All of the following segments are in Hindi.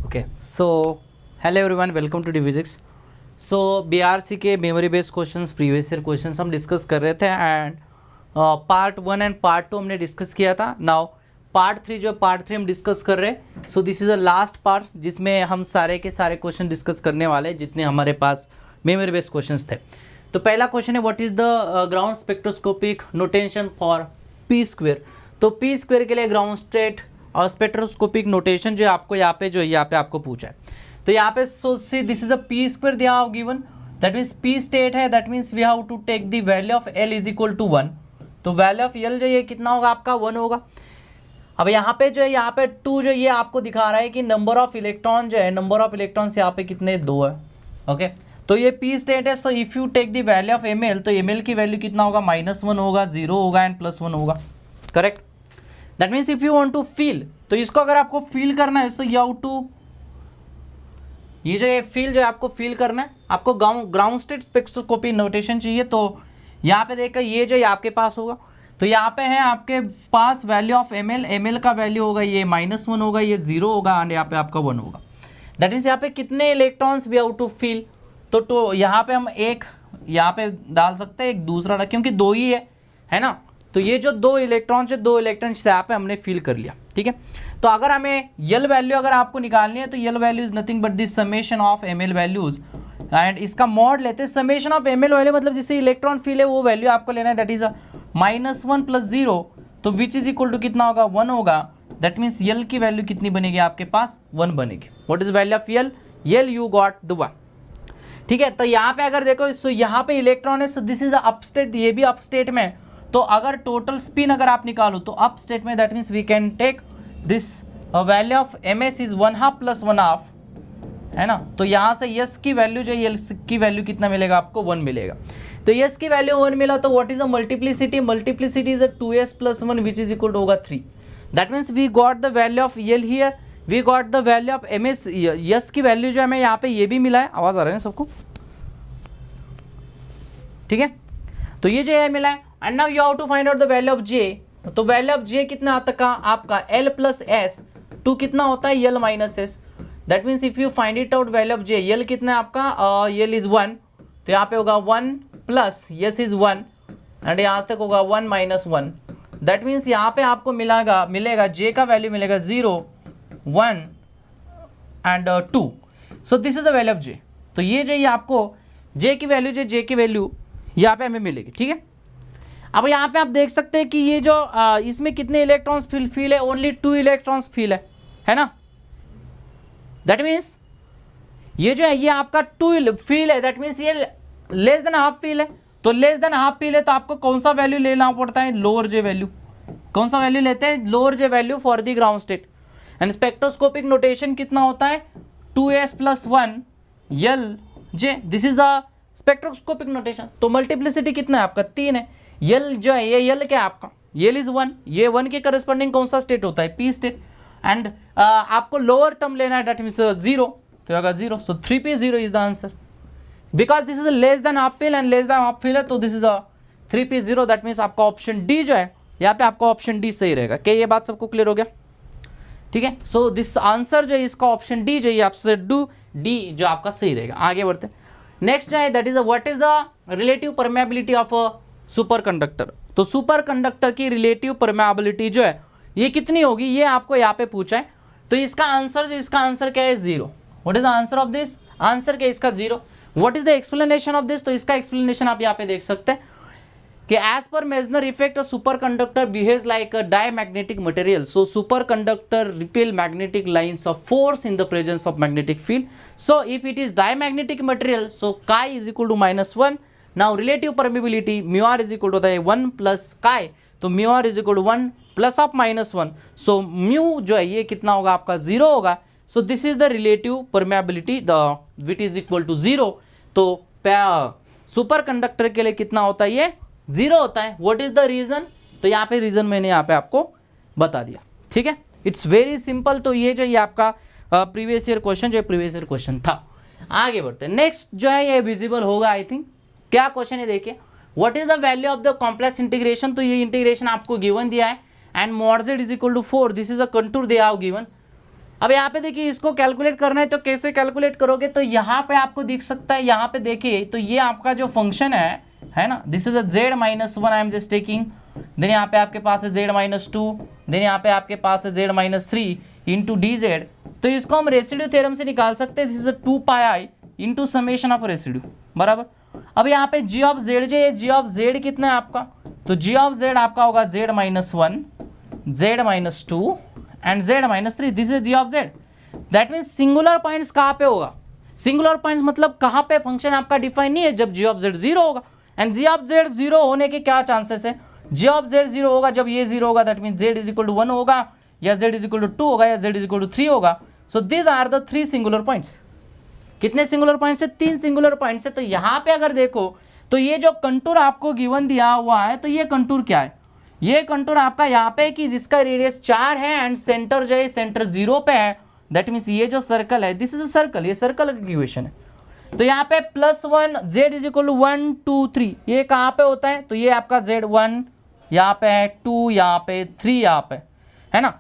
Okay so hello everyone, welcome to Divijix. So BRC के memory based questions, previous year questions हम डिस्कस कर रहे थे एंड पार्ट 1 एंड पार्ट 2 हमने डिस्कस किया था। नाउ पार्ट 3 हम डिस्कस कर रहे हैं। So this is a last part जिसमें हम सारे के सारे क्वेश्चन डिस्कस करने वाले हैं जितने हमारे पास मेमोरी बेस्ड क्वेश्चंस थे। तो पहला क्वेश्चन है what is the ground spectroscopic notation for P square. तो पी स्क्वेयर के लिए ग्राउंड स्टेट और स्पेक्ट्रोस्कोपिक नोटेशन जो आपको यहाँ पे आपको पूछा है। तो यहाँ पे so see this is a P square they have given, that means P state है, that means we have to take the value of L is equal to 1। तो वैल्यू ऑफ एल जो ये कितना होगा आपका 1 होगा। अब यहाँ पे जो है यहाँ पे 2 जो ये आपको दिखा रहा है कि नंबर ऑफ इलेक्ट्रॉन जो है, नंबर ऑफ इलेक्ट्रॉन्स यहाँ पे कितने 2 है। ओके तो ये पी स्टेट है। So if you take the value of M L, तो एम एल की वैल्यू कितना होगा -1 होगा, 0 होगा एंड +1 होगा। Correct. That means if you want to feel, तो इसको अगर आपको फील करना है, सो यू हैव टू, ये जो ये फील जो है आपको फील करना है, आपको ग्राउंड स्टेट स्पेक्ट्रोस्कोपी नोटेशन चाहिए। तो यहाँ पे देखकर ये जो आपके पास होगा, तो यहाँ पे है आपके पास वैल्यू ऑफ एम एल का वैल्यू होगा ये -1 होगा, ये 0 होगा एंड यहाँ पे आपका 1 होगा। दैट मीन्स यहाँ पे कितने electrons we have to feel, तो यहाँ पे हम एक यहाँ पे डाल सकते हैं, एक दूसरा क्योंकि 2 ही है ना। तो ये जो 2 इलेक्ट्रॉन से 2 इलेक्ट्रॉन्स यहाँ पे हमने फिल कर लिया। ठीक है, तो अगर हमें यल वैल्यू अगर आपको निकालनी है, तो L value is nothing but this summation of M L values and इसका मॉड लेते हैं। Summation of M L value मतलब जिससे इलेक्ट्रॉन फिल है वो वैल्यू आपको लेना है, दैट इज -1 + 0, तो विच इज इक्वल टू कितना होगा 1 होगा। दैट मीन्स यल की वैल्यू कितनी बनेगी आपके पास 1 बनेगी। What is value of L? L you got the 1। ठीक है, तो यहाँ पे अगर देखो, सो यहाँ पे इलेक्ट्रॉन है, सो this is the up state, ये भी अप स्टेट में। तो अगर टोटल स्पिन अगर आप निकालो तो अप स्टेट में, that means we can take this value of M S is 1/2 + 1/2 है ना। तो यहाँ से यस की वैल्यू जो यस की वैल्यू कितना मिलेगा आपको 1 मिलेगा। तो यस की वैल्यू 1 मिला, तो what is the multiplicity? Multiplicity is 2s + 1 which is equal to होगा 3। That means we got the value of L here, we got the value of M S. S की वैल्यू जो हमें यहाँ पे ये भी मिला है, आवाज आ रहा है ना सबको? ठीक है, तो ये जो है मिला है। And now you have to find out the value of J. तो वैल्यू ऑफ जे कितना आता का आपका L + S, 2 कितना होता है L - S। That means if you find it out value of J, L कितना है आपका L इज 1, तो यहाँ पे होगा 1 + S इज 1 एंड यहाँ तक होगा 1 - 1। दैट मीन्स यहाँ पे आपको मिलेगा जे का वैल्यू मिलेगा 0, 1 and 2। So this is the value of J. तो ये जो ये आपको जे की वैल्यू यहाँ पे हमें मिलेगी। ठीक है, अब यहाँ पे आप देख सकते हैं कि ये जो इसमें कितने इलेक्ट्रॉन्स फील है, ओनली 2 इलेक्ट्रॉन्स फील है ना। दैट मीन्स ये जो है ये आपका 2 फील है, दैट मीन्स ये लेस देन हाफ फील है। तो लेस देन हाफ फील है तो आपको कौन सा वैल्यू लेना पड़ता है? लोअर जे वैल्यू। कौन सा वैल्यू लेते हैं? Lower J value for the ground state. And spectroscopic notation कितना होता है? 2s + 1 L J, this is the spectroscopic notation. तो मल्टीप्लिसिटी कितना है आपका 3 है। यल जो है ये यल क्या है आपका? यल इज 1, ये 1 के करस्पॉन्डिंग कौन सा स्टेट होता है? P state. एंड आपको लोअर टर्म लेना है, दैट मीन्स 0, तो होगा 0। सो 3p0 is the answer because this is less than half feel and less than half feel है, तो this is 3p0। That means आपका ऑप्शन डी जो है यहाँ पे आपका ऑप्शन डी सही रहेगा। क्या ये बात सबको क्लियर हो गया? ठीक है, सो दिस आंसर जो है इसका ऑप्शन डी जो है आपसे डी जो आपका सही रहेगा। आगे बढ़ते नेक्स्ट जो है, that is what is the relative permeability of a super conductor. तो सुपर कंडक्टर की रिलेटिव परमेबिलिटी जो है ये कितनी होगी, ये आपको यहाँ पे पूछा है। तो इसका आंसर क्या है? 0। What is the answer of this? Answer क्या है इसका? 0। What is the explanation of this? तो इसका एक्सप्लेनेशन आप यहाँ पे देख सकते हैं कि as per Meissner effect superconductor behaves like a diamagnetic material. So superconductor repel magnetic lines of force in the presence of magnetic field. So if it is diamagnetic material, so chi is equal to -1। Now relative permeability μr is equal to होता है 1 + chi, तो μr is equal to 1 + of -1। So mu जो है ये कितना होगा आपका 0 होगा। सो this is the relative permeability the which is equal to 0। तो सुपर कंडक्टर के लिए कितना होता है? ये 0 होता है। What is the reason? तो यहाँ पे रीजन मैंने यहाँ पे आपको बता दिया। ठीक है, इट्स वेरी सिंपल। तो ये जो ये आपका प्रीवियस ईयर क्वेश्चन था। आगे बढ़ते हैं। नेक्स्ट जो है ये विजिबल होगा आई थिंक। क्या क्वेश्चन है देखिए, what is the value of the complex integration. तो ये इंटीग्रेशन आपको गिवन दिया है and mod z is equal to 4, this is a contour they have given. अब यहाँ पे देखिए इसको कैलकुलेट करना है तो कैसे कैलकुलेट करोगे, तो यहाँ पे आपको दिख सकता है, यहाँ पे देखिए तो ये आपका जो फंक्शन है ना, this is a z-1 I am just taking, then यहाँ पे आपके पास है z-2, देन यहाँ पे आपके पास है z-3 इंटू डी जेड। तो इसको हम रेसिड्यू थ्योरम से निकाल सकते हैं, this is 2πi into summation of residue बराबर। अब यहाँ पे g ऑफ z जो है, g ऑफ z कितना है आपका, तो g ऑफ z आपका होगा z-1 z-2 and z-3, this is g of z। That means singular points कहाँ पे होगा, सिंगुलर पॉइंट्स मतलब कहाँ पे फंक्शन आपका डिफाइन नहीं है, जब g ऑफ z 0 होगा। एंड g ऑफ z 0 होने के क्या चांसेस है, g ऑफ z 0 होगा जब ये 0 होगा, that means z is equal to 1 होगा, या z इज इक्वल टू 2 होगा, या z इज इक्वल टू 3 होगा। So these are the 3 singular points. कितने सिंगुलर पॉइंट्स है, 3 सिंगुलर पॉइंट्स है। तो यहाँ पे अगर देखो तो ये जो कंटूर आपको गिवन दिया हुआ है, तो ये कंटूर क्या है, ये कंटूर आपका यहाँ पे कि जिसका रेडियस 4 है एंड सेंटर जो है सेंटर 0 पे है, दैट मीन्स ये जो सर्कल है दिस इज अ सर्कल, ये सर्कल की इक्वेशन है। तो यहाँ पे +1 z इज इक्वल टू 1 2 3, ये कहाँ पे होता है, तो ये आपका z1 यहाँ पे है, 2 यहाँ पे, 3 यहाँ पे है ना,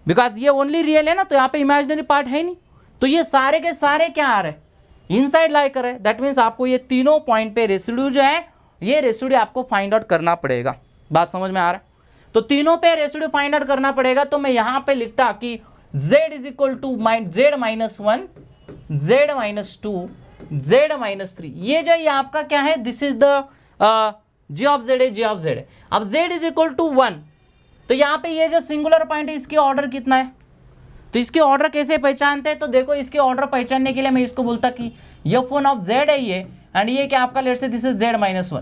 बिकॉज ये ओनली रियल है ना, तो यहाँ पे इमेजिनरी पार्ट है नहीं। तो ये सारे के सारे क्या आ रहे हैं, इनसाइड लाई कर रहे हैं। दैट मीन्स आपको ये तीनों पॉइंट पे रेसिड्यू जो है, ये रेसिड्यू आपको फाइंड आउट करना पड़ेगा। बात समझ में आ रहा है, तो तीनों पे रेसिड्यू फाइंड आउट करना पड़ेगा। तो मैं यहाँ पे लिखता कि z is equal to z-1 z-2 z-3, ये जो ये आपका क्या है, this is the g of z है, g ऑफ z है। अब z इज इक्वल टू 1, तो यहाँ पे ये जो सिंगुलर पॉइंट है इसकी ऑर्डर कितना है, तो इसके ऑर्डर कैसे पहचानते हैं, तो देखो इसके ऑर्डर पहचानने के लिए मैं इसको बोलता कि f1 ऑफ z है ये, एंड ये क्या आपका let's say this is z-1।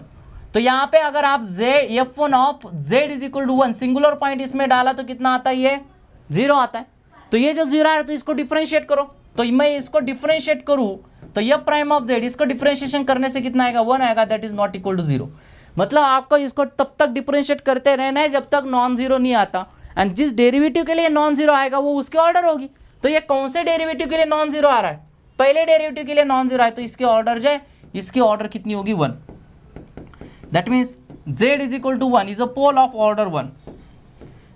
तो यहाँ पे अगर आप f1 of z is equal to 1 singular point इसमें डाला तो कितना आता है, ये 0 आता है। तो ये जो 0 है तो इसको डिफरेंशिएट करो, तो मैं इसको डिफरेंशिएट करूँ तो f प्राइम ऑफ z, इसको डिफरेंशिएशन करने से कितना आएगा, 1 आएगा, that is not equal to 0। मतलब आपको इसको तब तक डिफरेंशिएट करते रहना है जब तक नॉन जीरो नहीं आता, एंड जिस डेरिवेटिव के लिए नॉन जीरो आएगा वो उसकी ऑर्डर होगी। तो ये कौन से डेरिवेटिव के लिए नॉन जीरो आ रहा है, पहले डेरिवेटिव के लिए नॉन जीरो है, तो इसकी ऑर्डर जो है, इसकी ऑर्डर कितनी होगी, 1। That means z is equal to 1 is a pole of order 1।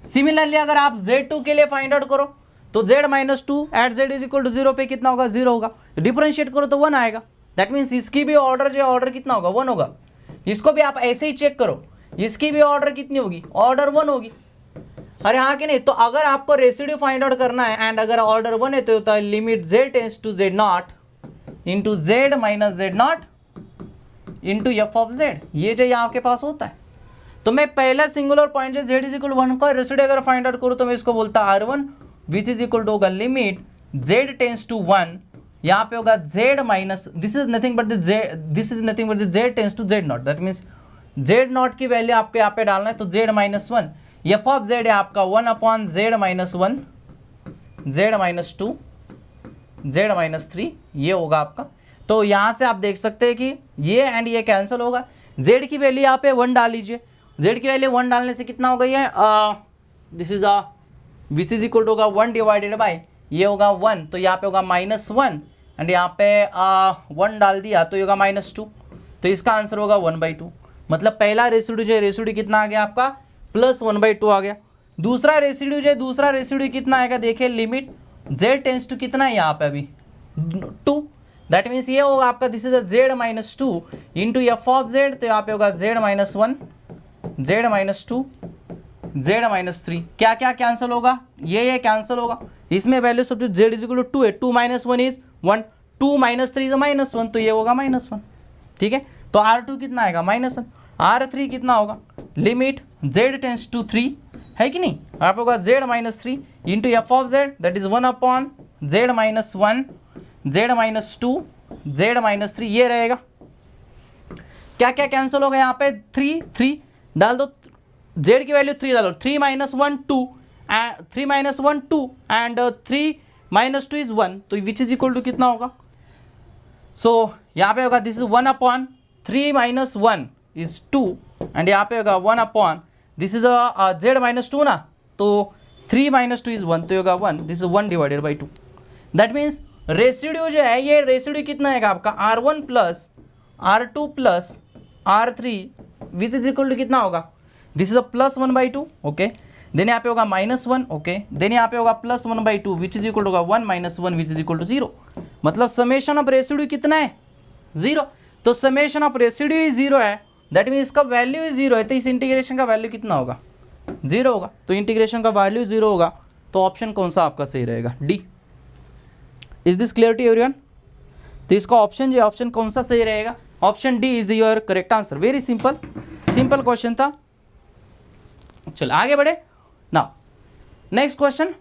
Similarly अगर आप z2 के लिए फाइंड आउट करो तो z-2 at z is equal to 0 पे कितना होगा, 0 होगा, डिफरेंशिएट करो तो 1 आएगा। दैट मीन्स इसकी भी ऑर्डर जो है, ऑर्डर कितना होगा, 1 होगा। इसको भी आप ऐसे ही चेक करो, इसकी भी ऑर्डर कितनी होगी, ऑर्डर 1 होगी। अरे हाँ कि नहीं, तो अगर आपको रेसिड्यू फाइंड आउट करना है एंड अगर ऑर्डर 1 है तो होता है limit z tends to z0 into z minus z0 into f of z, ये जो यहाँ आपके पास होता है। तो मैं पहला singular point z is equal to 1 का रेसिड्यू अगर फाइंड आउट करूँ तो मैं इसको बोलता r1 which is equal to होगा लिमिट z टेंड्स टू 1, यहाँ पे होगा z minus, this is nothing but this is nothing but z tends to z0, that means z0 की वैल्यू आपको यहाँ पे डालना है, तो z minus 1, f of z है आपका 1 upon z minus 1 z minus 2 z minus 3, ये होगा आपका। तो यहाँ से आप देख सकते हैं कि ये एंड ये कैंसिल होगा, z की वैल्यू यहाँ पे 1 डाल लीजिए, z की वैल्यू 1 डालने से कितना होगा, ये this is which is equal to होगा 1 डिवाइडेड बाय ये होगा 1, तो यहाँ पे होगा -1 एंड यहाँ पे 1 डाल दिया तो ये होगा -2, तो इसका आंसर होगा 1/2। मतलब पहला रेसिड्यू जो है, रेसिड्यू कितना आ गया आपका, +1/2 आ गया। दूसरा रेसिड्यू जो है, दूसरा रेसिड्यू कितना आएगा, देखिए लिमिट z टेंड्स टू कितना है यहाँ पे अभी 2, दैट मीन्स ये होगा आपका this is z minus 2 into f of z, तो यहाँ पे होगा z minus 1 z minus 2 z minus 3, क्या क्या कैंसिल होगा, ये कैंसिल होगा, इसमें वैल्यू सब z इज इक्वल टू 2 है, 2 माइनस 1 इज 1, 2 माइनस 3 इज -1, तो ये होगा -1, ठीक है। तो R2 कितना आएगा, -1, R3 कितना होगा, लिमिट z टेंड्स टू 3 है कि नहीं, आप होगा z minus 3 into f of z, that is 1 upon z minus 1 z minus 2 z minus 3, ये रहेगा। क्या क्या कैंसिल होगा यहाँ पे, 3 डाल दो, z की वैल्यू 3 डालो, 3 minus 1 2 and 3 minus 1 2 and 3 minus 2 is 1, तो विच इज इक्वल टू कितना होगा, सो यहाँ पे होगा this is 1 upon 3 minus 1 is 2 and यहाँ पे होगा 1 upon this is z minus 2 ना, तो 3 माइनस 2 इज 1, तो होगा 1, this is 1 divided by 2। That means residue जो है, ये रेसिड्यू कितना है आपका R1 plus R2 plus R3 which is equal to कितना होगा, this is a +1/2, okay. Then यहाँ पे होगा -1, ओके, देन यहाँ पे होगा +1/2 विच इज इक्वल टू होगा 1 - 1 विच इज इक्वल टू 0, मतलब समेशन ऑफ रेसिड्यू कितना है 0। तो समेशन ऑफ रेसिड्यू ही 0 है, दैट मीन इसका वैल्यू ही 0 है, तो इस इंटीग्रेशन का वैल्यू कितना होगा 0 होगा। तो इंटीग्रेशन का वैल्यू 0 होगा, तो ऑप्शन कौन सा आपका सही रहेगा, D. Is this clear to everyone? तो इसका ऑप्शन जो ऑप्शन कौन सा सही रहेगा, option D is your correct answer. Very simple question था। चलो आगे बढ़े। Now next question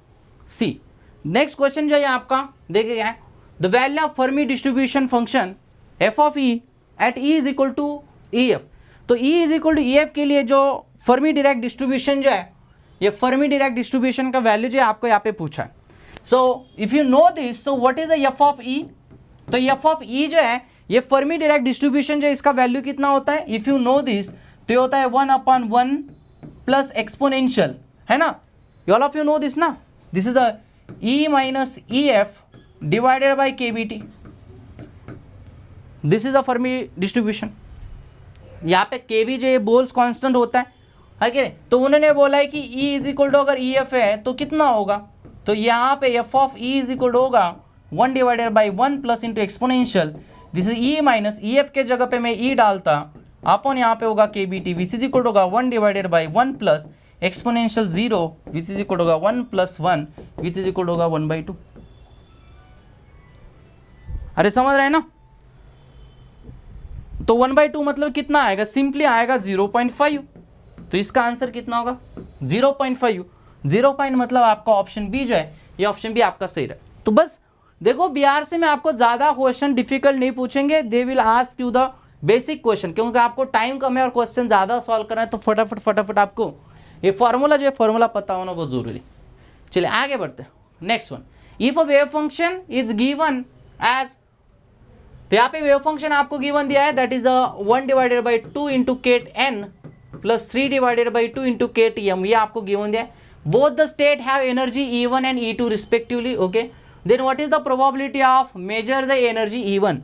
C. Next question जो है आपका देखिए क्या है, the value of Fermi distribution function F of E at E is equal to E F. तो E is equal to E F के लिए जो फर्मी डायरेक्ट डिस्ट्रीब्यूशन जो है, ये फर्मी डायरेक्ट डिस्ट्रीब्यूशन का वैल्यू जो है आपको यहाँ पे पूछा है। So if you know this, so what is the F of E. तो एफ ऑफ ई जो है ये फर्मी डायरेक्ट डिस्ट्रीब्यूशन जो है, इसका वैल्यू कितना होता है, इफ यू नो दिस, तो ये होता है 1/1 प्लस एक्सपोनेंशियल, है ना, all of you know this ना, this is the E minus E F divided by K B T, this is the Fermi distribution. यहाँ पे के बी जो ये बोल्स कांस्टेंट होता है कि नहीं, तो उन्होंने बोला है कि ई इज इक्वल टू अगर ई एफ है तो कितना होगा, तो यहाँ पे F of E is equal to होगा 1/1 plus into exponential, this is E minus E F के जगह पे मैं ई डालता, अपन यहाँ पे होगा K B T which is equal to होगा 1/1 plus exponential 0 which is equal to होगा 1 + 1 विच इज इक्वल टू होगा 1/2। अरे समझ रहे हैं ना? तो 1/2 मतलब कितना आएगा, सिंपली आएगा 0.5। तो इसका आंसर कितना होगा 0.5। 0 मतलब आपका ऑप्शन बी जो है, ये ऑप्शन बी आपका सही रहा। तो बस देखो बिहार से मैं आपको ज़्यादा क्वेश्चन डिफिकल्ट नहीं पूछेंगे, they will ask you the basic question, क्योंकि आपको टाइम कम है और क्वेश्चन ज़्यादा सॉल्व करना है, तो फटाफट आपको ये फॉर्मूला जो है फॉर्मूला पता होना बहुत जरूरी। चलिए आगे बढ़ते हैं। Next one, if a wave function is given as, तो यहाँ पे वेव फंक्शन आपको गिवन दिया है that is 1/2 into ket N plus 3/2 into ket M, ये आपको गिवन दिया है। Both the state have energy E1 and E2 respectively, okay. Then what is the probability of measure the energy E1।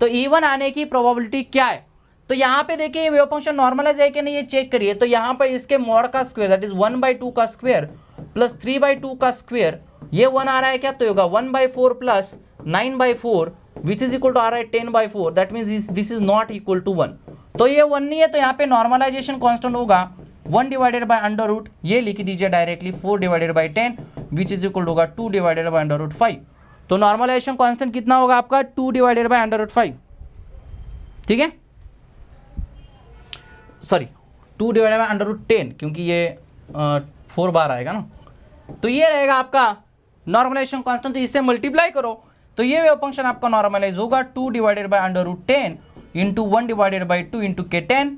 तो E1 आने की प्रोबेबिलिटी क्या है, तो यहाँ पे देखिए ये वेव फंक्शन नॉर्मलाइज है कि नहीं ये चेक करिए। तो यहाँ पर इसके मॉड का स्क्वायर दैट इज 1/2 का स्क्वायर प्लस 3/2 का स्क्वायर, ये 1 आ रहा है क्या, तो होगा 1/4 plus 9/4 which is equal to आ रहा है 10/4, that means this is not equal to 1। तो ये 1 नहीं है, तो यहाँ पे नॉर्मलाइजेशन कांस्टेंट होगा 1/√, ये लिख दीजिए directly 4/10 which is equal to होगा 2/√5। तो नॉर्मलाइजेशन कांस्टेंट कितना होगा आपका 2/√5, ठीक है, सॉरी 2/√10, क्योंकि ये 4 बार आएगा ना, तो ये रहेगा आपका नॉर्मलाइजेशन कांस्टेंट। तो इससे मल्टीप्लाई करो तो ये वेव फंक्शन आपका नॉर्मलाइज होगा 2/√10 into 1/2 into k10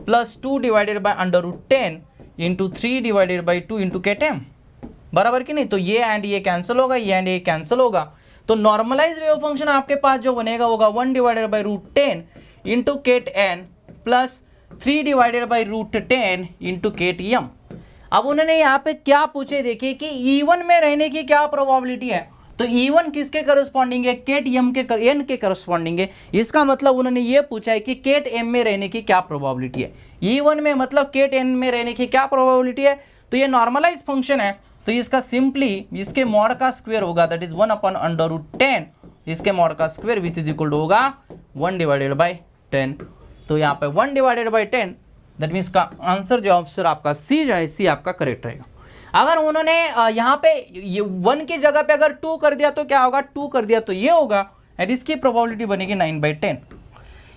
plus 2/√10 into 3/2 into k10, बराबर कि नहीं। तो ये एंड ये कैंसिल होगा, ये एंड ये कैंसिल होगा। तो नॉर्मलाइज वेव फंक्शन आपके पास जो बनेगा होगा 1/√10 into k10 plus 3/√10 into kTm। अब उन्होंने यहाँ पे क्या पूछे देखिए कि E1 में रहने की क्या प्रोबेबिलिटी है, तो E1 किसके करस्पॉन्डिंग है, KTM के n के करस्पॉन्डिंग है। इसका मतलब उन्होंने ये पूछा है कि KTM में रहने की क्या प्रोबेबिलिटी है, E1 में मतलब KTM में रहने की क्या प्रोबेबिलिटी है। तो ये नॉर्मलाइज फंक्शन है, तो इसका सिंपली इसके मॉड का स्क्वायर होगा दैट इज 1/√10, इसके मॉड का square which is equal to होगा 1/10। तो यहाँ पे 1/10 दैट मीन्स का आंसर जो ऑप्शन आपका सी जो है, सी आपका करेक्ट रहेगा। अगर उन्होंने यहाँ पे ये 1 की जगह पे अगर 2 कर दिया तो क्या होगा, 2 कर दिया तो ये होगा, एंड इसकी प्रोबेबिलिटी बनेगी 9/10।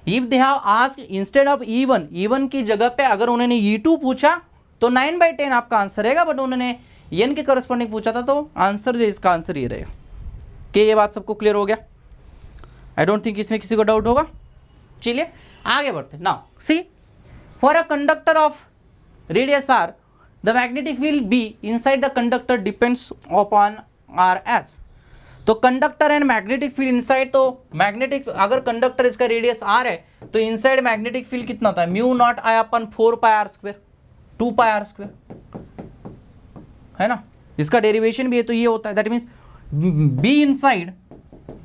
If they have asked instead of E1 की जगह पे अगर उन्होंने E2 पूछा तो 9/10 आपका आंसर रहेगा, बट उन्होंने n के करस्पॉन्डिंग पूछा था तो आंसर जो इसका आंसर ये रहेगा। कि ये बात सबको क्लियर हो गया? आई डोंट थिंक इसमें किसी को डाउट होगा। चलिए आगे बढ़ते। Now see, for a conductor of radius r the magnetic field B inside the conductor depends upon RS। तो conductor and magnetic field inside, तो मैग्नेटिक अगर कंडक्टर इसका रेडियस r है तो इनसाइड मैग्नेटिक फील्ड कितना होता है, μ0I/4πr², 2πr², है ना। इसका डेरिवेशन भी है तो ये होता है, दैट मीन्स B इनसाइड,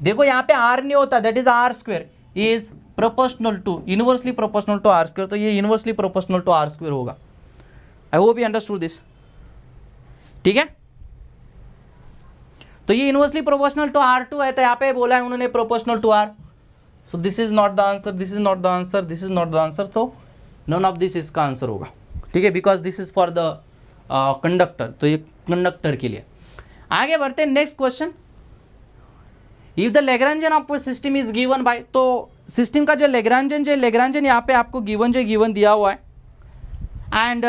देखो यहाँ पे r नहीं होता, that is r² is proportional to, inversely proportional to r², तो ये इनवर्सली प्रोपोर्शनल टू r² होगा। I hope you understood this। ठीक है। तो ये इनवर्सली प्रोपोर्शनल टू R2 है, तो यहाँ पे बोला है उन्होंने proportional to R, so this is not the answer, this is not the answer, this is not the answer, तो नन ऑफ दिस इसका आंसर होगा, ठीक है, because this is for the conductor, तो ये कंडक्टर के लिए। आगे बढ़ते हैं next question. If the Lagrangian of system is given by, तो सिस्टम का जो लैग्रेंजियन यहाँ पे आपको गिवन दिया हुआ है, and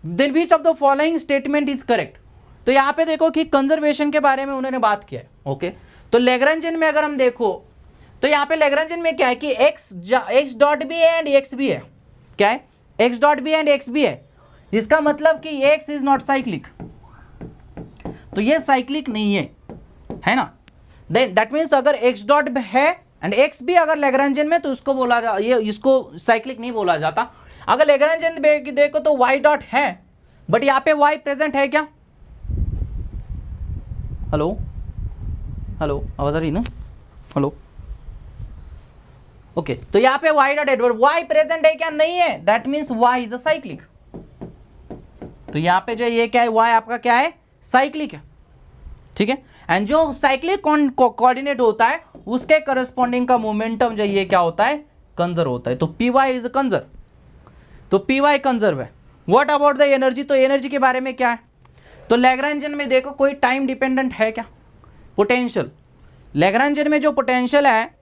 then which of the following statement is correct. तो यहाँ पे देखो कि कंजर्वेशन के बारे में उन्होंने बात किया है, ओके। तो लैग्रेंजियन में अगर हम देखो तो यहाँ पे लैग्रेंजियन में क्या है कि X dot B and X भी है, क्या है, X dot B and X भी है, इसका मतलब कि एक्स इज नॉट साइक्लिक, तो ये साइक्लिक नहीं है ना। देन दैट मीन्स अगर एक्स डॉट है एंड एक्स भी अगर लैग्रेंजियन में, तो उसको बोला जा, ये इसको साइक्लिक नहीं बोला जाता। अगर लैग्रेंजियन देखो तो वाई डॉट है, बट यहाँ पे वाई प्रेजेंट है क्या, हेलो हेलो आवाज आ रही ना, हेलो, ओके। तो यहाँ पे Y dot Edward Y present है क्या, नहीं है, that means Y is a cyclic. तो यहाँ पे जो ये क्या है, वाई आपका क्या है, साइक्लिक है, ठीक है। एंड जो साइक्लिक कोऑर्डिनेट होता है उसके करस्पॉन्डिंग का मोमेंटम जो ये क्या होता है, कंजर्व होता है, तो पी वाई इज कंजर्व, तो पी वाई कंजर्व है। व्हाट अबाउट द एनर्जी, तो एनर्जी के बारे में क्या है, तो लैग्रेंजियन में देखो कोई टाइम डिपेंडेंट है क्या, पोटेंशियल, लैग्रेंजियन में जो पोटेंशियल है,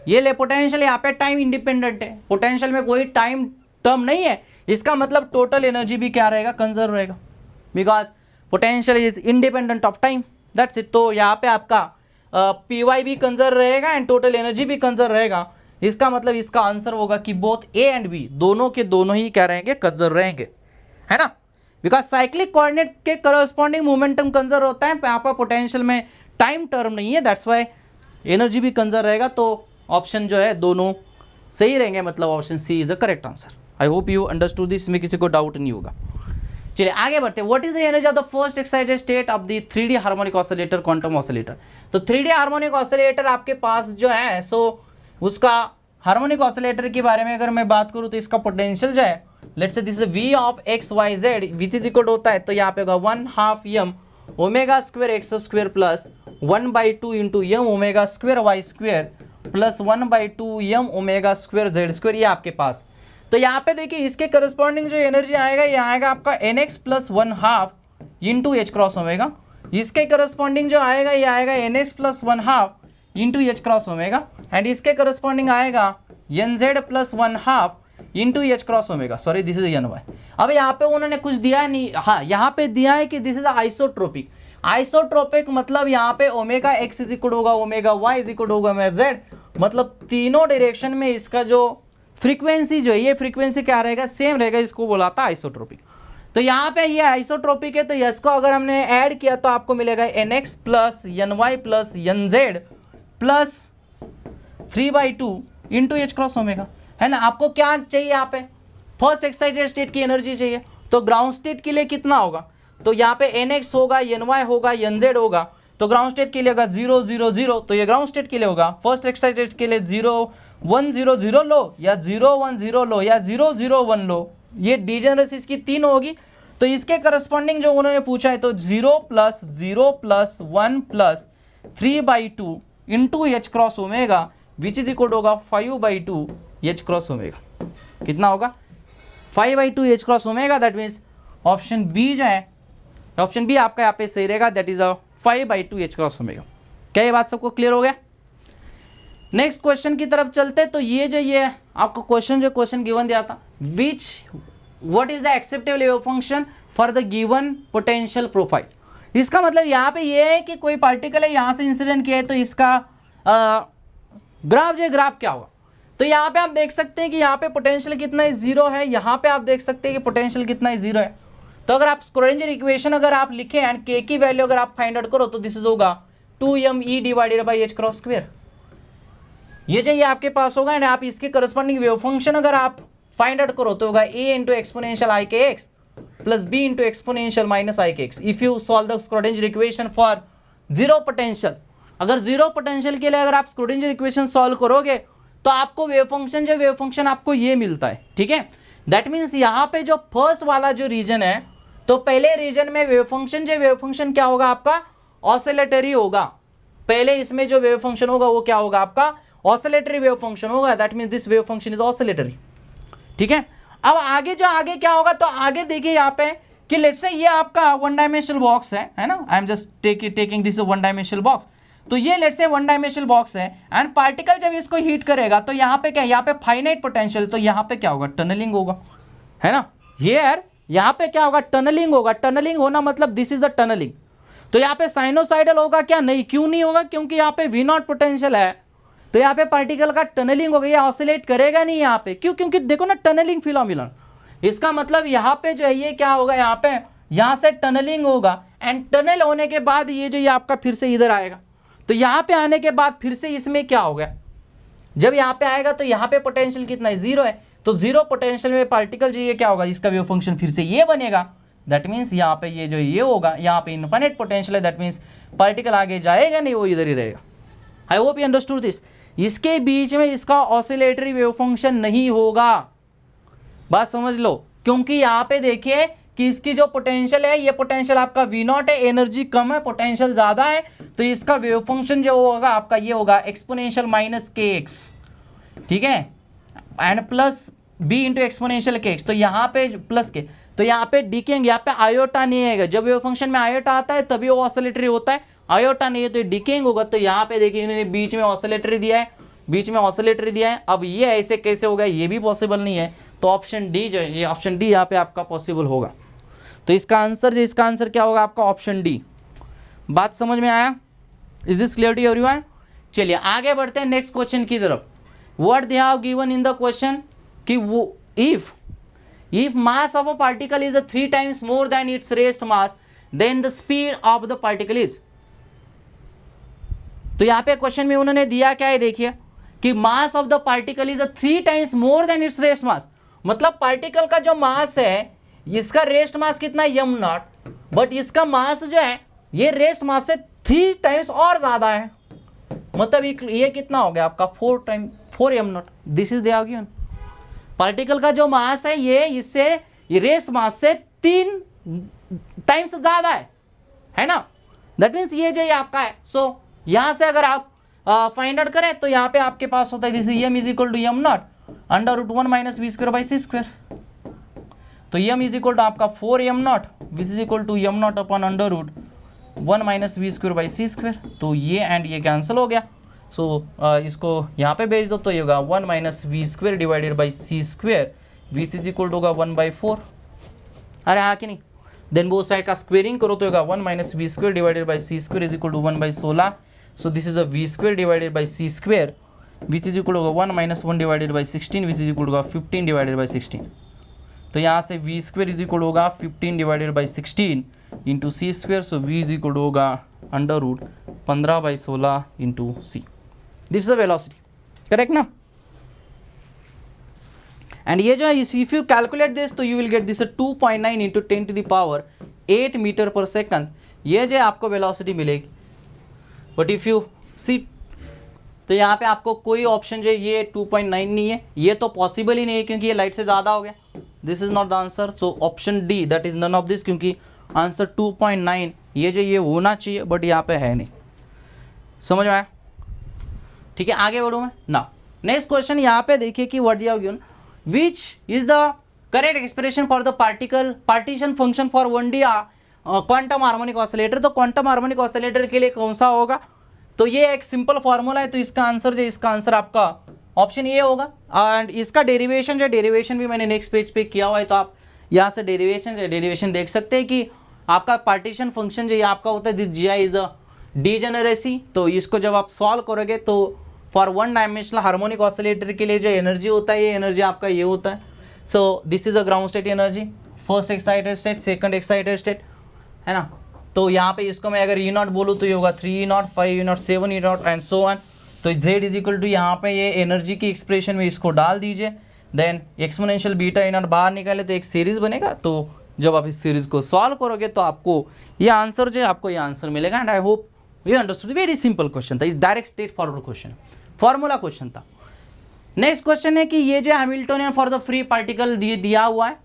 ये पोटेंशियल यहाँ पे टाइम इंडिपेंडेंट है, पोटेंशियल में कोई टाइम टर्म नहीं है, इसका मतलब टोटल एनर्जी भी क्या रहेगा, कंजर्व रहेगा, because potential is independent of time, that's it. तो यहाँ पे आपका पी वाई भी कंजर्व रहेगा एंड टोटल एनर्जी भी कंजर्व रहेगा, इसका मतलब इसका आंसर होगा कि बोथ ए एंड बी दोनों के दोनों ही क्या रहेंगे, कंजर्व रहेंगे, है ना, बिकॉज साइक्लिक कोऑर्डिनेट के करस्पॉन्डिंग मोमेंटम कंजर्व होता है, यहाँ पर पोटेंशियल में टाइम टर्म नहीं है, दैट्स वाई एनर्जी भी कंजर्व रहेगा। तो ऑप्शन जो है दोनों सही रहेंगे, मतलब option C is a correct answer. I hope you understood this, में किसी को डाउट नहीं होगा। चलिए आगे बढ़ते हैं। What is the energy of the first excited state of the 3D harmonic oscillator quantum oscillator. तो 3D हार्मोनिक ऑसिलेटर आपके पास जो है, सो उसका हार्मोनिक ऑसिलेटर के बारे में अगर मैं बात करूँ तो इसका पोटेंशियल जो है, let's say this is v of X Y Z which is equal होता है, तो यहाँ पे होगा 1/2 m omega square X square plus 1/2 into m omega square Y square plus 1/2 m omega square Z square, ये आपके पास। तो यहाँ पे देखिए इसके करस्पॉन्डिंग जो एनर्जी आएगा, ये आएगा आपका nx plus 1/2 into H cross omega, इसके करस्पॉन्डिंग जो आएगा ये आएगा nx plus 1/2 into H cross omega, and इसके करस्पॉन्डिंग आएगा nz plus 1/2 into H cross omega, sorry this is ny। अब यहाँ पे उन्होंने कुछ दिया नहीं, हाँ यहाँ पे दिया है कि दिस इज आइसोट्रोपिक। आइसोट्रोपिक मतलब यहाँ पे ओमेगा एक्स इज इक्वल होगा ओमेगा वाई इज इक्वल होगा ओमेगा जेड, मतलब तीनों डायरेक्शन में इसका जो फ्रीक्वेंसी जो है, ये फ्रीक्वेंसी क्या रहेगा, सेम रहेगा, इसको बोलाता है आइसोट्रोपिक। तो यहाँ पे ये आइसोट्रोपिक है, तो इसको अगर हमने ऐड किया तो आपको मिलेगा nx plus ny plus nz plus 3/2 into H cross omega, है ना। आपको क्या चाहिए यहाँ पे, फर्स्ट एक्साइटेड स्टेट की एनर्जी चाहिए, तो ग्राउंड स्टेट के लिए कितना होगा, तो यहाँ पे nx होगा, ny होगा, nz होगा, तो ग्राउंड स्टेट के लिए होगा 0 0 0, तो ये ग्राउंड स्टेट के लिए होगा। फर्स्ट एक्साइटेड के लिए 0 1 0 0 लो या 0 1 0 लो या 0 0 1 लो, ये डिजेनरेसीज की 3 होगी। तो इसके करस्पॉन्डिंग जो उन्होंने पूछा है, तो 0 plus 0 plus 1 plus 3/2 into H cross omega which is equal होगा 5/2 एच क्रॉस ओमेगा, कितना होगा 5/2 H cross omega, that means option B जो है, ऑप्शन बी आपका यहाँ पे सही रहेगा, that is 5/2 H cross omega. क्या ये बात सबको क्लियर हो गया। नेक्स्ट क्वेश्चन की तरफ चलते, तो ये आपको क्वेश्चन गिवन दिया था, what is the acceptable wave function for the given potential profile. इसका मतलब यहाँ पे ये है कि कोई पार्टिकल है, यहाँ से इंसिडेंट किया है, तो इसका ग्राफ जो ग्राफ क्या होगा। तो यहाँ पे आप देख सकते हैं कि यहाँ पे पोटेंशियल कितना है, 0 है, यहाँ पे आप देख सकते हैं कि पोटेंशियल कितना है, 0 है। तो अगर आप स्क्रोडिंजर इक्वेशन अगर आप लिखें एंड के की वैल्यू अगर आप फाइंड आउट करो, तो दिस इज होगा 2me divided by H cross square, ये जो ये आपके पास होगा, एंड आप इसके करस्पॉन्डिंग वेव फंक्शन अगर आप फाइंड आउट करो तो होगा a into exponential I K X plus b into exponential minus I K X. If you solve the Schrodinger equation for zero potential, अगर जीरो पोटेंशियल के लिए अगर आप स्क्रोडिंजर इक्वेशन सॉल्व करोगे तो आपको वेव फंक्शन आपको ये मिलता है, ठीक है। दैट मीन्स यहाँ पे जो फर्स्ट वाला जो रीजन है, तो पहले रीजन में वेव फंक्शन क्या होगा आपका, ऑसिलेटरी होगा। पहले इसमें जो वेव फंक्शन होगा वो क्या होगा आपका, ऑसिलेटरी वेव फंक्शन होगा। That means this wave function is oscillatory. ठीक है, अब आगे क्या होगा, तो आगे देखिए यहाँ पे कि लेट्स से ये आपका वन डायमेंशनल बॉक्स है ना, आई am just taking this one dimensional box. तो ये let's say one dimensional box है एंड पार्टिकल जब इसको हीट करेगा तो यहाँ पे क्या, यहाँ पे फाइनाइट पोटेंशियल, तो यहाँ पे क्या होगा, टनलिंग होगा, है ना। हियर यहाँ पे क्या होगा, टनलिंग होगा। टनलिंग होना मतलब दिस इज द टनलिंग। तो यहाँ पे साइनोसाइडल होगा क्या, नहीं, क्यों नहीं होगा, क्योंकि यहाँ पे वी नॉट पोटेंशियल है, तो यहाँ पे पार्टिकल का टनलिंग होगा, ये ऑसिलेट करेगा नहीं यहाँ पे। क्यों, क्योंकि देखो ना टनलिंग फिनोमेनन, इसका मतलब यहाँ पे जो है ये क्या होगा, यहाँ पे यहाँ से टनलिंग होगा एंड टनल होने के बाद ये जो ये आपका फिर से इधर आएगा। तो यहाँ पे आने के बाद फिर से इसमें क्या हो गया, जब यहाँ पे आएगा तो यहाँ पे पोटेंशियल कितना है, जीरो है। तो जीरो पोटेंशियल में पार्टिकल जो ये क्या होगा, इसका वेव फंक्शन फिर से ये बनेगा। दैट मीन्स यहाँ पे ये जो ये होगा, यहाँ पे इनफाइनाइट पोटेंशियल है, दैट मीन्स पार्टिकल आगे जाएगा नहीं, वो इधर ही रहेगा। आई होप यू अंडरस्टूड दिस। इसके बीच में इसका ऑसिलेटरी वेव फंक्शन नहीं होगा, बात समझ लो। क्योंकि यहाँ पे देखिए कि इसकी जो पोटेंशियल है, ये पोटेंशियल आपका वी नॉट है, एनर्जी कम है, पोटेंशियल ज़्यादा है, तो इसका वेव फंक्शन जो होगा आपका ये होगा एक्सपोनेंशियल माइनस के एक्स, ठीक है, and plus B into exponential K X. तो यहाँ पे प्लस के, तो यहाँ पे डिकेंग, यहाँ पे आयोटा नहीं आएगा। जब वेव फंक्शन में आयोटा आता है तभी वो ऑसिलेटरी होता है, आयोटा नहीं है तो डिकेंग होगा। तो यहाँ पे देखिए इन्होंने बीच में ऑसिलेटरी दिया है, बीच में ऑसिलेटरी दिया है। अब ये ऐसे कैसे होगा, ये भी पॉसिबल नहीं है। तो ऑप्शन डी जो है, ये ऑप्शन डी यहाँ पे आपका पॉसिबल होगा। तो इसका आंसर क्या होगा आपका, ऑप्शन डी। बात समझ में आया, is this clear to everyone. चलिए आगे बढ़ते हैं नेक्स्ट क्वेश्चन की तरफ। What they have given in the question कि वो if mass of a particle is 3 times more than its rest mass then the speed of the particle is. तो यहाँ पे क्वेश्चन में उन्होंने दिया क्या है, देखिए कि mass of the particle is 3 times more than its rest मास। मतलब पार्टिकल का जो मास है, इसका रेस्ट मास कितना है, यम नॉट, बट इसका मास जो है ये रेस्ट मास से 3 times और ज्यादा है। मतलब ये कितना हो गया आपका, 4 एम नॉट। दिस इज दिया गिवन। पार्टिकल का जो मास है ये इससे ये रेस्ट मास से 3 times ज्यादा है ना। दैट मीन्स ये जो ये आपका है। सो यहां से अगर आप फाइंड आउट करें तो यहाँ पे आपके पास होता है this M is equal to M not under root 1 minus V square by C square. तो एम इज इक्वल टू आपका 4 M not which is equal to M not upon under root 1 minus V square by C square. तो ये एंड ये कैंसिल हो गया। सो इसको यहाँ पे भेज दो तो ये होगा 1 minus V square divided by C square, V is equal to होगा 1/4। अरे हाँ कि नहीं, देन बोथ साइड का स्क्वेयरिंग करो तो होगा 1 minus V square divided by C square is equal to 1/16। So this is a V square divided by C square which is equal होगा 1 माइनस 1 डिवाइडेड बाई 16 विच इज इक्वल होगा 15 डिवाइडेड बाई 16। तो यहाँ से वी स्क्वायर इज इक्वल होगा 15 divided by 16 into C square. So V is equal होगा under root 15/16 into C. This is the velocity, correct ना। एंड ये जो है इफ यू कैलकुलेट दिस तो you will get this 2.9 into 10 to the power 8 meter per second. ये जो आपको वेलोसिटी मिलेगी। बट इफ यू सी तो यहाँ पे आपको कोई ऑप्शन जो है ये 2.9 नहीं है, ये तो पॉसिबल ही नहीं है क्योंकि ये लाइट से ज़्यादा हो गया। This is not the answer. So option D that is none of this, क्योंकि आंसर 2.9 ये जो ये होना चाहिए बट यहाँ पे है नहीं। समझ में आया, ठीक है। आगे बढ़ूँ मैं ना। नेक्स्ट क्वेश्चन यहाँ पे देखिए कि व्हाट दिया given, which is the correct expression for the partition function for 1D quantum harmonic oscillator. तो क्वांटम हार्मोनिक ऑसिलेटर के लिए कौन सा होगा, तो ये एक सिंपल फॉर्मूला है। तो इसका आंसर आपका ऑप्शन ए होगा। एंड इसका डेरिवेशन भी मैंने नेक्स्ट पेज पे किया हुआ है, तो आप यहाँ से डेरिवेशन देख सकते हैं कि आपका पार्टीशन फंक्शन जो ये आपका होता है this G I is a degeneracy. तो इसको जब आप सॉल्व करोगे तो फॉर 1 डायमेंशनल हार्मोनिक ऑसिलेटर के लिए जो एनर्जी होता है, ये एनर्जी आपका ये होता है। सो this is a ground state energy, first excited state, second excited state, है ना। तो यहाँ पे इसको मैं अगर E0 बोलूँ तो ये होगा 3 E0, 5 E0, 7 E0 and so on. तो Z इज इक्वल टू यहाँ पे ये एनर्जी की एक्सप्रेशन में इसको डाल दीजिए, देन एक्सपोनेंशियल बीटा E0 बाहर निकाले तो एक सीरीज बनेगा। तो जब आप इस सीरीज को सॉल्व करोगे तो आपको ये आंसर जो है आपको ये आंसर मिलेगा। And I hope you understood. Very simple question था, direct straightforward question, formula question था। नेक्स्ट क्वेश्चन है कि ये जो Hamiltonian for the free particle दिया हुआ है,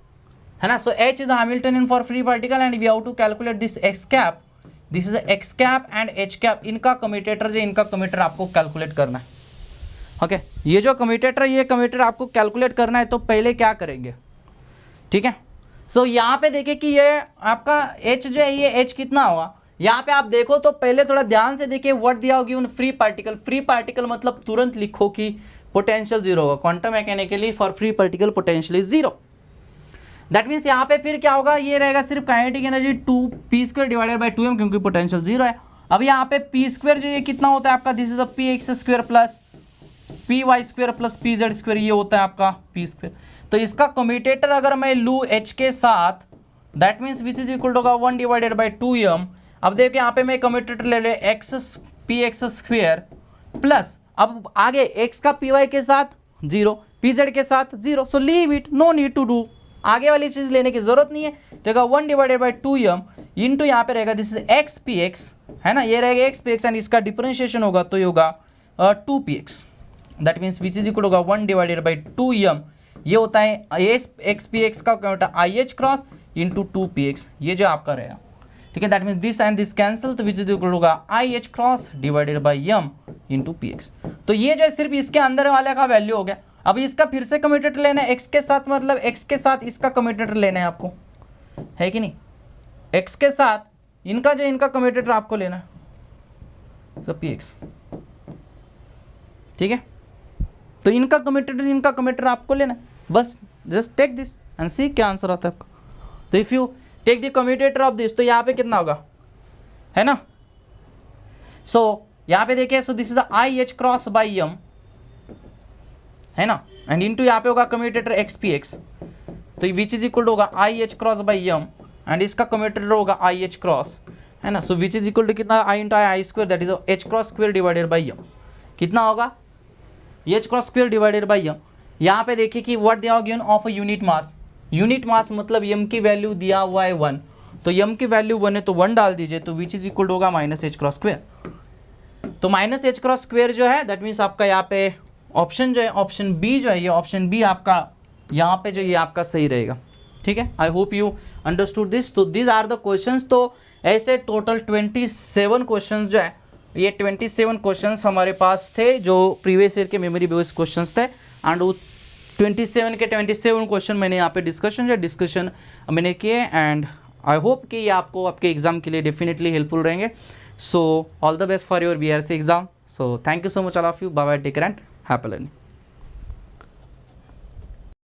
है ना. So H is the Hamiltonian for free particle and we have to calculate this X cap. This is X cap and H cap. इनका कम्यूटेटर जो इनका कम्यूटेटर आपको कैलकुलेट करना है. ओके ये जो कम्यूटेटर ये कम्यूटेटर आपको कैलकुलेट करना है. तो पहले क्या करेंगे, ठीक है. सो यहाँ पे देखिए कि ये आपका H जो है ये H कितना हुआ. यहाँ पे आप देखो तो पहले थोड़ा ध्यान से देखिए व्हाट दिया होगी उन फ्री पार्टिकल. फ्री पार्टिकल मतलब तुरंत लिखो कि पोटेंशियल जीरो होगा. Quantum mechanically for free particle potential is zero. That means यहाँ पे फिर क्या होगा, ये रहेगा सिर्फ kinetic energy 2p² divided by 2m क्योंकि पोटेंशियल जीरो है. अब यहाँ पे p² जो ये कितना होता है आपका, this is a px² plus py² plus pz², ये होता है आपका p². तो इसका कम्यूटेटर अगर मैं लूँ h के साथ, that means which is equal to होगा 1 डिवाइडेड बाई 2m. अब देखो यहाँ पे मैं कम्यूटेटर ले ले px² प्लस अब आगे x का py के साथ 0, pz के साथ 0. So leave it, no need to do, आगे वाली चीज़ लेने की जरूरत नहीं है. देखो 1 डिवाइडेड बाई 2m इंटू यहाँ पे रहेगा दिस इज xpx, है ना, ये रहेगा xpx एंड इसका डिफरेंशिएशन होगा तो ये होगा 2px. That means which is equal होगा 1 डिवाइडेड बाई 2m. ये होता है xpx का क्या होता है IH क्रॉस इंटू 2px, ये जो आपका रहेगा, ठीक है. That means this and this cancel, तो विच इज इक्वल होगा IH cross divided by m into px. तो ये जो है सिर्फ इसके अंदर वाले का वैल्यू हो गया. अब इसका फिर से कम्यूटेटर लेना है x के साथ, मतलब x के साथ इसका कम्यूटेटर लेना है आपको, है कि नहीं. x के साथ इनका जो इनका कम्यूटेटर आपको लेना है सब px, ठीक है. तो इनका कम्यूटेटर आपको लेना है. बस just take this and see क्या आंसर आता है आपका. तो if you take the commutator of this तो यहाँ पे कितना होगा, है ना. सो यहाँ पे देखिए, सो this is IH cross by m, है ना, एंड इंटू यहाँ पे होगा कम्यूटेटर xpx, तो विच इज इक्वल टू होगा IH cross by m and इसका कम्यूटेटर होगा IH क्रॉस, है ना. सो विच इज इक्वल टू कितना i into I square, that is h cross square divided by m. कितना होगा h cross square divided by m. यहाँ पे देखिए कि व्हाट दिया होगा of a unit mass. Unit mass मतलब m की वैल्यू दिया हुआ है 1, तो m की वैल्यू 1 है तो 1 डाल दीजिए, तो विच इज इक्वल टू होगा माइनस h क्रॉस स्क्वायर. तो माइनस h क्रॉस स्क्वायर जो है दैट मीन्स आपका यहाँ पे ऑप्शन जो है ऑप्शन बी जो है, ये ऑप्शन बी आपका यहाँ पे जो ये आपका सही रहेगा, ठीक है. आई होप यू अंडरस्टूड दिस. तो दिस आर द क्वेश्चंस. तो ऐसे टोटल 27 क्वेश्चंस जो है, ये 27 क्वेश्चंस हमारे पास थे जो प्रीवियस ईयर के मेमोरी बेस्ड क्वेश्चंस थे. एंड वो 27 के 27 क्वेश्चन मैंने यहाँ पे डिस्कशन मैंने किए. एंड आई होप कि ये आपको आपके एग्जाम के लिए डेफिनेटली हेल्पफुल रहेंगे. So all the best for your BRC exam. So thank you so much all of you. Bye bye, take care and happy learning.